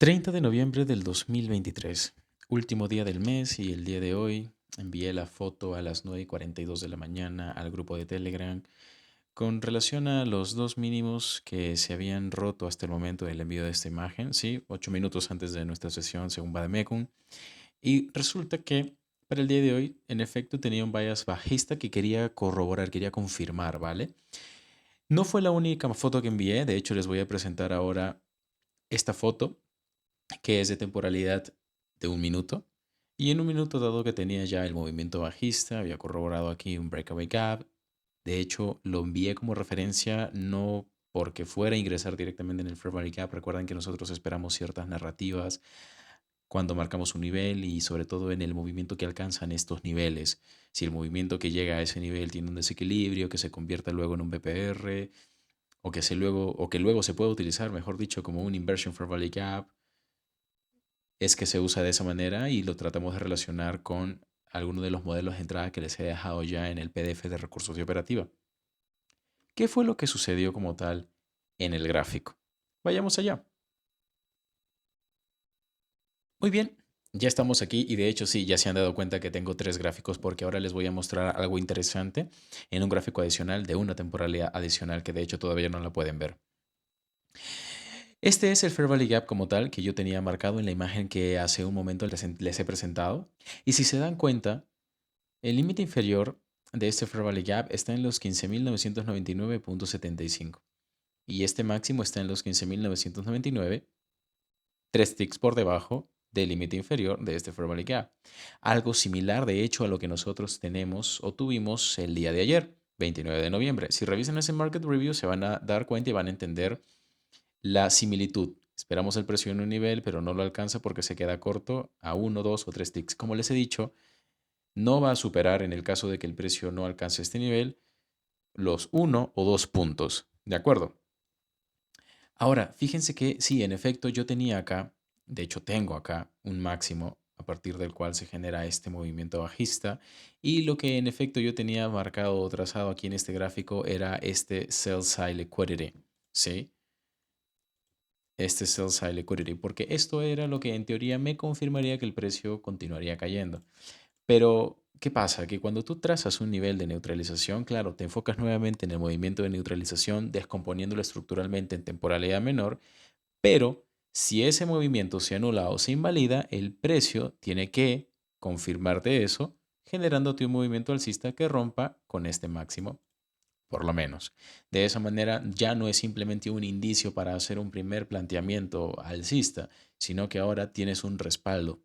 30 de noviembre del 2023, último día del mes y el día de hoy envié la foto a las 9:42 de la mañana al grupo de Telegram con relación a los dos mínimos que se habían roto hasta el momento del envío de esta imagen, sí, 8 minutos antes de nuestra sesión según Bademecum. Y resulta que para el día de hoy, en efecto, tenía un bias bajista que quería corroborar, quería confirmar, ¿vale? No fue la única foto que envié, de hecho les voy a presentar ahora esta foto que es de temporalidad de 1 minuto. Y en 1 minuto, dado que tenía ya el movimiento bajista, había corroborado aquí un breakaway gap. De hecho, lo envié como referencia no porque fuera a ingresar directamente en el fair value gap. Recuerden que nosotros esperamos ciertas narrativas cuando marcamos un nivel y sobre todo en el movimiento que alcanzan estos niveles. Si el movimiento que llega a ese nivel tiene un desequilibrio que se convierta luego en un BPR o que luego se pueda utilizar, mejor dicho, como un inversion fair value gap, es que se usa de esa manera y lo tratamos de relacionar con alguno de los modelos de entrada que les he dejado ya en el PDF de recursos de operativa. ¿Qué fue lo que sucedió como tal en el gráfico? Vayamos allá. Muy bien, ya estamos aquí y de hecho sí, ya se han dado cuenta que tengo tres gráficos porque ahora les voy a mostrar algo interesante en un gráfico adicional de una temporalidad adicional que de hecho todavía no la pueden ver. Este es el Fair Value Gap como tal que yo tenía marcado en la imagen que hace un momento les he presentado. Y si se dan cuenta, el límite inferior de este Fair Value Gap está en los 15.999.75 y este máximo está en los 15.999, 3 ticks por debajo del límite inferior de este Fair Value Gap. Algo similar, de hecho, a lo que nosotros tenemos o tuvimos el día de ayer, 29 de noviembre. Si revisan ese Market Review se van a dar cuenta y van a entender la similitud. Esperamos el precio en un nivel, pero no lo alcanza porque se queda corto a 1, 2 o 3 ticks. Como les he dicho, no va a superar, en el caso de que el precio no alcance este nivel, los 1 o 2 puntos. ¿De acuerdo? Ahora, fíjense que sí, en efecto, yo tenía acá, de hecho tengo acá un máximo a partir del cual se genera este movimiento bajista y lo que en efecto yo tenía marcado o trazado aquí en este gráfico era este sell side liquidity, ¿sí? Este sell side liquidity, porque esto era lo que en teoría me confirmaría que el precio continuaría cayendo. Pero, ¿qué pasa? Que cuando tú trazas un nivel de neutralización, claro, te enfocas nuevamente en el movimiento de neutralización, descomponiéndolo estructuralmente en temporalidad menor, pero si ese movimiento se anula o se invalida, el precio tiene que confirmarte eso, generándote un movimiento alcista que rompa con este máximo, por lo menos. De esa manera ya no es simplemente un indicio para hacer un primer planteamiento alcista, sino que ahora tienes un respaldo.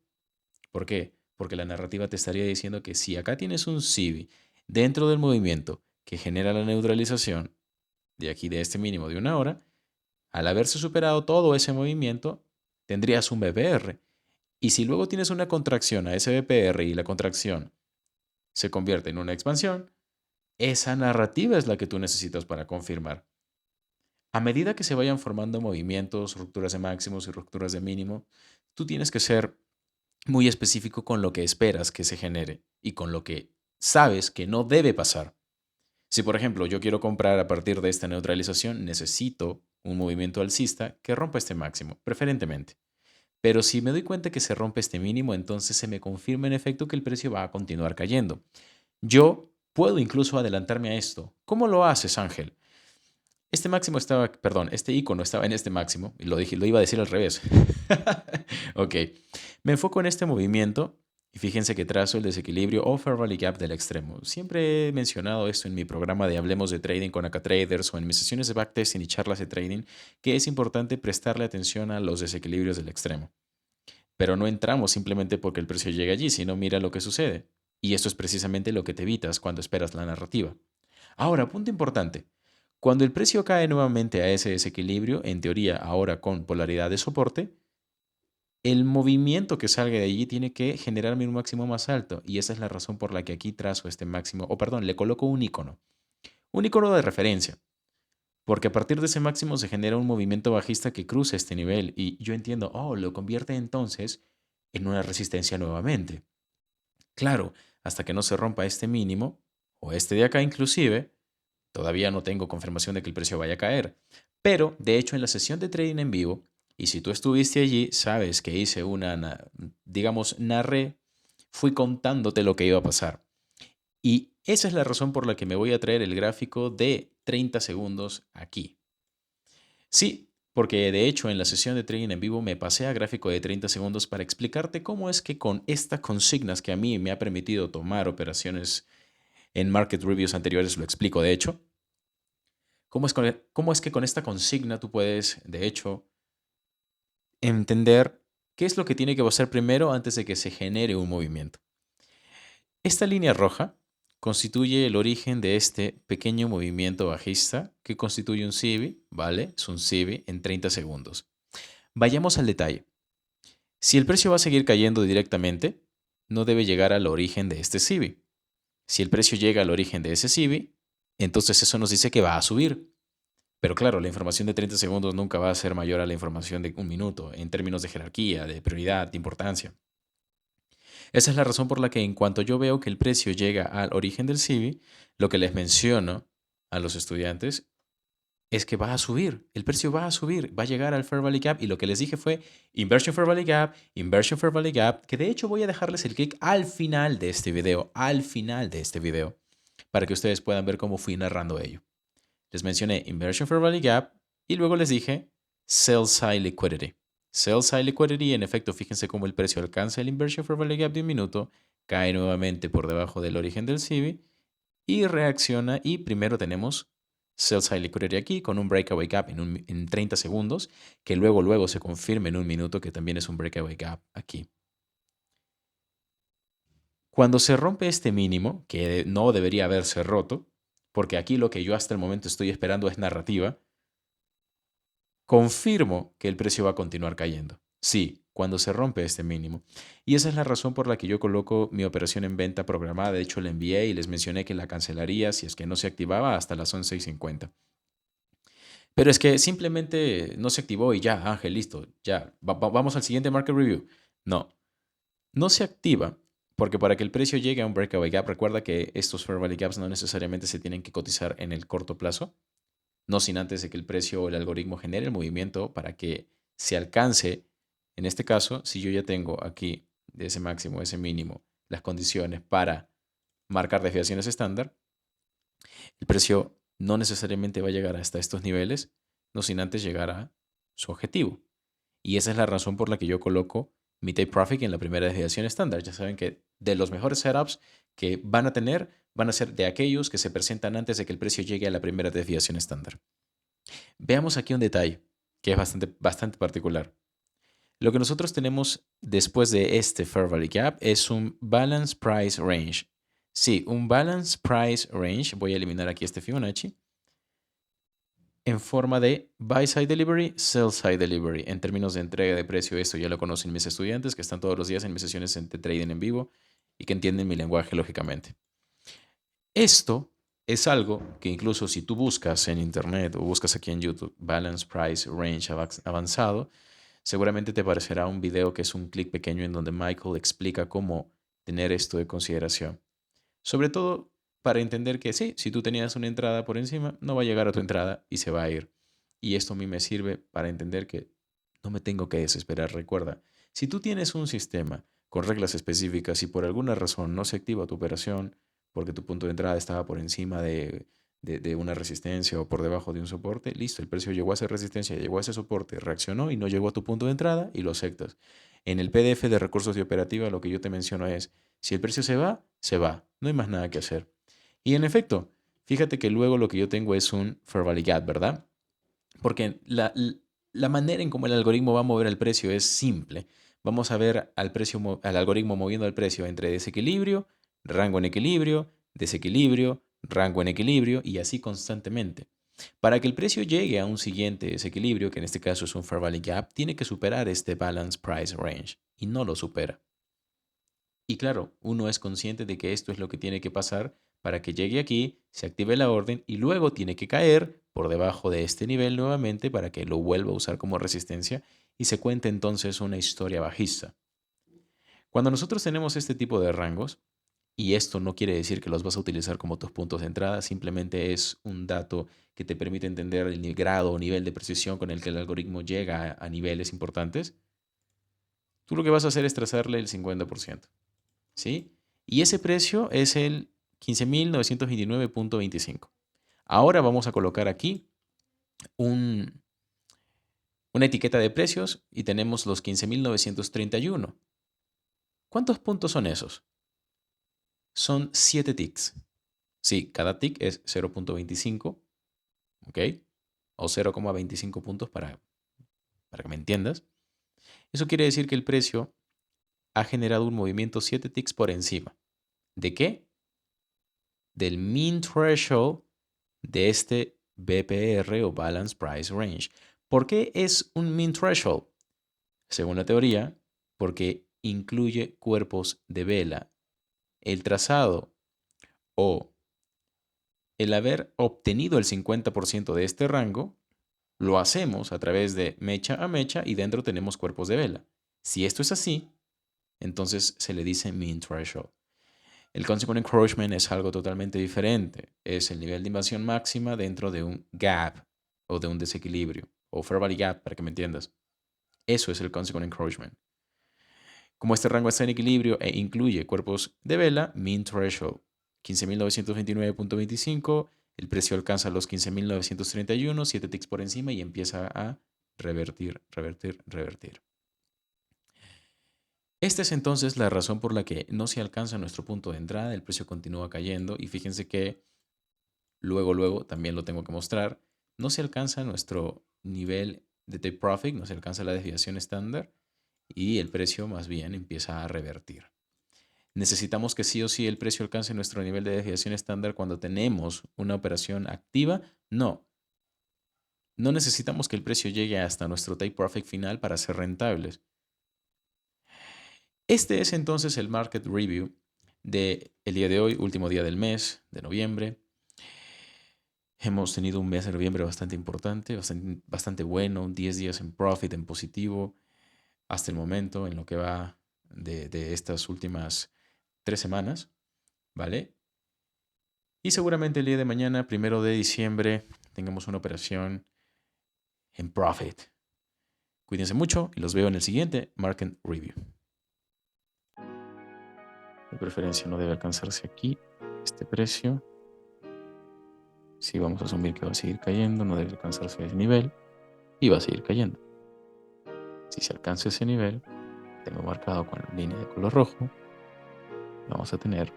¿Por qué? Porque la narrativa te estaría diciendo que si acá tienes un CIBI dentro del movimiento que genera la neutralización de aquí de este mínimo de 1 hora, al haberse superado todo ese movimiento, tendrías un BPR. Y si luego tienes una contracción a ese BPR y la contracción se convierte en una expansión, esa narrativa es la que tú necesitas para confirmar. A medida que se vayan formando movimientos, rupturas de máximos y rupturas de mínimo, tú tienes que ser muy específico con lo que esperas que se genere y con lo que sabes que no debe pasar. Si, por ejemplo, yo quiero comprar a partir de esta neutralización, necesito un movimiento alcista que rompa este máximo, preferentemente. Pero si me doy cuenta que se rompe este mínimo, entonces se me confirma en efecto que el precio va a continuar cayendo. Yo puedo incluso adelantarme a esto. ¿Cómo lo haces, Ángel? Este máximo estaba, perdón, este icono estaba en este máximo, y lo dije, lo iba a decir al revés. Ok, me enfoco en este movimiento y fíjense que trazo el desequilibrio o fair value gap del extremo. Siempre he mencionado esto en mi programa de Hablemos de Trading con AcaTraders o en mis sesiones de backtesting y charlas de trading, que es importante prestarle atención a los desequilibrios del extremo. Pero no entramos simplemente porque el precio llegue allí, sino mira lo que sucede. Y esto es precisamente lo que te evitas cuando esperas la narrativa. Ahora, punto importante. Cuando el precio cae nuevamente a ese desequilibrio, en teoría ahora con polaridad de soporte, el movimiento que salga de allí tiene que generarme un máximo más alto. Y esa es la razón por la que aquí trazo este máximo, o perdón, le coloco un icono de referencia. Porque a partir de ese máximo se genera un movimiento bajista que cruza este nivel y yo entiendo, oh, lo convierte entonces en una resistencia nuevamente. Claro, hasta que no se rompa este mínimo, o este de acá inclusive, todavía no tengo confirmación de que el precio vaya a caer. Pero, de hecho, en la sesión de trading en vivo, Y si tú estuviste allí, sabes que hice digamos, narré, fui contándote lo que iba a pasar. Y esa es la razón por la que me voy a traer el gráfico de 30 segundos aquí. Sí, porque de hecho en la sesión de trading en vivo me pasé a gráfico de 30 segundos para explicarte cómo es que con estas consignas que a mí me ha permitido tomar operaciones en market reviews anteriores, lo explico de hecho, cómo es que con esta consigna tú puedes de hecho entender qué es lo que tiene que pasar primero antes de que se genere un movimiento. Esta línea roja constituye el origen de este pequeño movimiento bajista que constituye un CB, ¿vale? Es un CB en 30 segundos. Vayamos al detalle. Si el precio va a seguir cayendo directamente, no debe llegar al origen de este CB. Si el precio llega al origen de ese CB, entonces eso nos dice que va a subir. Pero claro, la información de 30 segundos nunca va a ser mayor a la información de un minuto en términos de jerarquía, de prioridad, de importancia. Esa es la razón por la que en cuanto yo veo que el precio llega al origen del CIBI, lo que les menciono a los estudiantes es que va a subir, el precio va a subir, va a llegar al Fair Value Gap y lo que les dije fue Inversion Fair Value Gap, Inversion Fair Value Gap, que de hecho voy a dejarles el clic al final de este video, para que ustedes puedan ver cómo fui narrando ello. Les mencioné Inversion Fair Value Gap y luego les dije Sell Side Liquidity. Sell Side Liquidity, en efecto, fíjense cómo el precio alcanza el Inversion Fair Value Gap de un minuto, cae nuevamente por debajo del origen del CIBI y reacciona y primero tenemos Sell Side Liquidity aquí con un Breakaway Gap en 30 segundos, que luego se confirma en un minuto que también es un Breakaway Gap aquí. Cuando se rompe este mínimo, que no debería haberse roto, porque aquí lo que yo hasta el momento estoy esperando es narrativa, confirmo que el precio va a continuar cayendo. Sí, cuando se rompe este mínimo. Y esa es la razón por la que yo coloco mi operación en venta programada. De hecho, la envié y les mencioné que la cancelaría si es que no se activaba hasta las 11:50. Pero es que simplemente no se activó y ya, Ángel, listo, ya, vamos al siguiente market review. No, no se activa porque para que el precio llegue a un breakaway gap, recuerda que estos fair value gaps no necesariamente se tienen que cotizar en el corto plazo, no sin antes de que el precio o el algoritmo genere el movimiento para que se alcance, en este caso, si yo ya tengo aquí de ese máximo, ese mínimo, las condiciones para marcar desviaciones estándar, el precio no necesariamente va a llegar hasta estos niveles, no sin antes llegar a su objetivo. Y esa es la razón por la que yo coloco mi take profit en la primera desviación estándar. Ya saben que de los mejores setups que van a tener van a ser de aquellos que se presentan antes de que el precio llegue a la primera desviación estándar. Veamos aquí un detalle que es bastante particular. Lo que nosotros tenemos después de este Fair Value Gap es un Balance Price Range. Sí, un Balance Price Range. Voy a eliminar aquí este Fibonacci. En forma de Buy Side Delivery, Sell Side Delivery. En términos de entrega de precio, esto ya lo conocen mis estudiantes que están todos los días en mis sesiones de trading en vivo y que entienden mi lenguaje lógicamente. Esto es algo que incluso si tú buscas en internet o buscas aquí en YouTube Balance Price Range avanzado, seguramente te aparecerá un video que es un clic pequeño en donde Michael explica cómo tener esto de consideración. Sobre todo para entender que sí, si tú tenías una entrada por encima, no va a llegar a tu entrada y se va a ir. Y esto a mí me sirve para entender que no me tengo que desesperar. Recuerda, si tú tienes un sistema con reglas específicas y por alguna razón no se activa tu operación porque tu punto de entrada estaba por encima de una resistencia o por debajo de un soporte, listo, el precio llegó a esa resistencia, llegó a ese soporte, reaccionó y no llegó a tu punto de entrada y lo aceptas. En el PDF de recursos de operativa lo que yo te menciono es, si el precio se va, se va, no hay más nada que hacer. Y en efecto, fíjate que luego lo que yo tengo es un Fair Value Gap, ¿verdad? Porque la manera en cómo el algoritmo va a mover el precio es simple. Vamos a ver al algoritmo moviendo el precio entre desequilibrio, rango en equilibrio, desequilibrio, rango en equilibrio y así constantemente. Para que el precio llegue a un siguiente desequilibrio, que en este caso es un Fair Value Gap, tiene que superar este Balance Price Range y no lo supera. Y claro, uno es consciente de que esto es lo que tiene que pasar para que llegue aquí, se active la orden y luego tiene que caer por debajo de este nivel nuevamente para que lo vuelva a usar como resistencia y se cuente entonces una historia bajista. Cuando nosotros tenemos este tipo de rangos, Y esto no quiere decir que los vas a utilizar como tus puntos de entrada, simplemente es un dato que te permite entender el grado o nivel de precisión con el que el algoritmo llega a niveles importantes. Tú lo que vas a hacer es trazarle el 50%, ¿sí? Y ese precio es el 15.929.25. Ahora vamos a colocar aquí una etiqueta de precios y tenemos los 15.931. ¿Cuántos puntos son esos? Son 7 ticks. Sí, cada tick es 0.25, ¿ok? O 0,25 puntos para que me entiendas. Eso quiere decir que el precio ha generado un movimiento 7 ticks por encima. ¿De qué? Del mean threshold de este BPR o Balance Price Range. ¿Por qué es un mean threshold? Según la teoría, porque incluye cuerpos de vela. El trazado o el haber obtenido el 50% de este rango, lo hacemos a través de mecha a mecha y dentro tenemos cuerpos de vela. Si esto es así, entonces se le dice mean threshold. El consequent encroachment es algo totalmente diferente. Es el nivel de invasión máxima dentro de un gap o de un desequilibrio, o fair value gap, para que me entiendas. Eso es el consequent encroachment. Como este rango está en equilibrio e incluye cuerpos de vela, mean threshold 15.929.25, el precio alcanza los 15.931, 7 ticks por encima y empieza a revertir, revertir, revertir. Esta es entonces la razón por la que no se alcanza nuestro punto de entrada, el precio continúa cayendo y fíjense que luego también lo tengo que mostrar, no se alcanza nuestro nivel de take profit, no se alcanza la desviación estándar y el precio más bien empieza a revertir. ¿Necesitamos que sí o sí el precio alcance nuestro nivel de desviación estándar cuando tenemos una operación activa? No. No necesitamos que el precio llegue hasta nuestro take profit final para ser rentables. Este es entonces el market review del día de hoy, último día del mes de noviembre. Hemos tenido un mes de noviembre bastante importante, bastante bueno, 10 días en profit, en positivo, hasta el momento en lo que va de estas últimas 3 semanas, ¿vale? Y seguramente el día de mañana, 1 de diciembre, tengamos una operación en profit. Cuídense mucho y los veo en el siguiente Market Review. De preferencia no debe alcanzarse aquí este precio. Si vamos a asumir que va a seguir cayendo, no debe alcanzarse ese nivel y va a seguir cayendo. Si se alcanza ese nivel, tengo marcado con la línea de color rojo, vamos a tener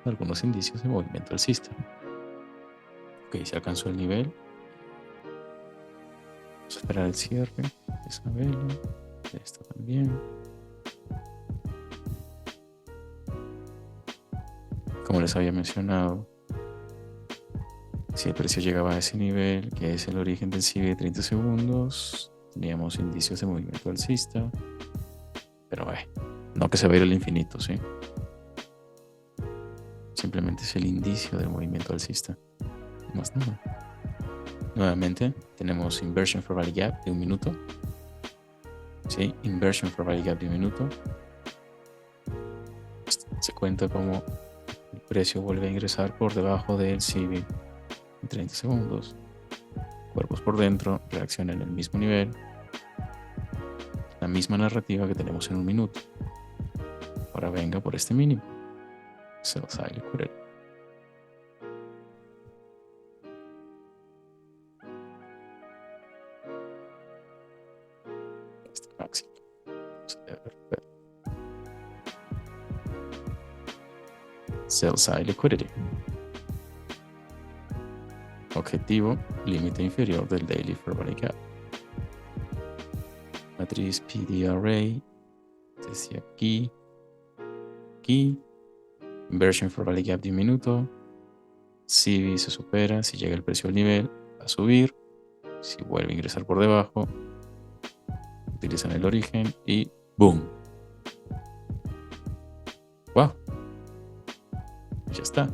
algunos indicios de movimiento alcista. Ok, se alcanzó el nivel. Vamos a esperar el cierre de esa vela, de esta también. Como les había mencionado, si el precio llegaba a ese nivel, que es el origen del CIB de 30 segundos, teníamos indicios de movimiento alcista. Pero no que se va a ir al infinito, ¿sí? Simplemente es el indicio del movimiento alcista. Más nada. Nuevamente, tenemos Inversion for Value Gap de 1 minuto. ¿Sí? Inversion for Value Gap de 1 minuto. Se cuenta como el precio vuelve a ingresar por debajo del CB en 30 segundos. Cuerpos por dentro reaccionan en el mismo nivel. La misma narrativa que tenemos en 1 minuto. Ahora venga por este mínimo. Sell side liquidity. Este máximo. Sell side liquidity. Objetivo, límite inferior del Daily Fair Value Gap. Matriz PDRA, desde aquí, Inversion for Value Gap de 1 minuto. Si se supera, si llega el precio al nivel, va a subir. Si vuelve a ingresar por debajo, utilizan el origen y ¡boom! ¡Wow! Ya está.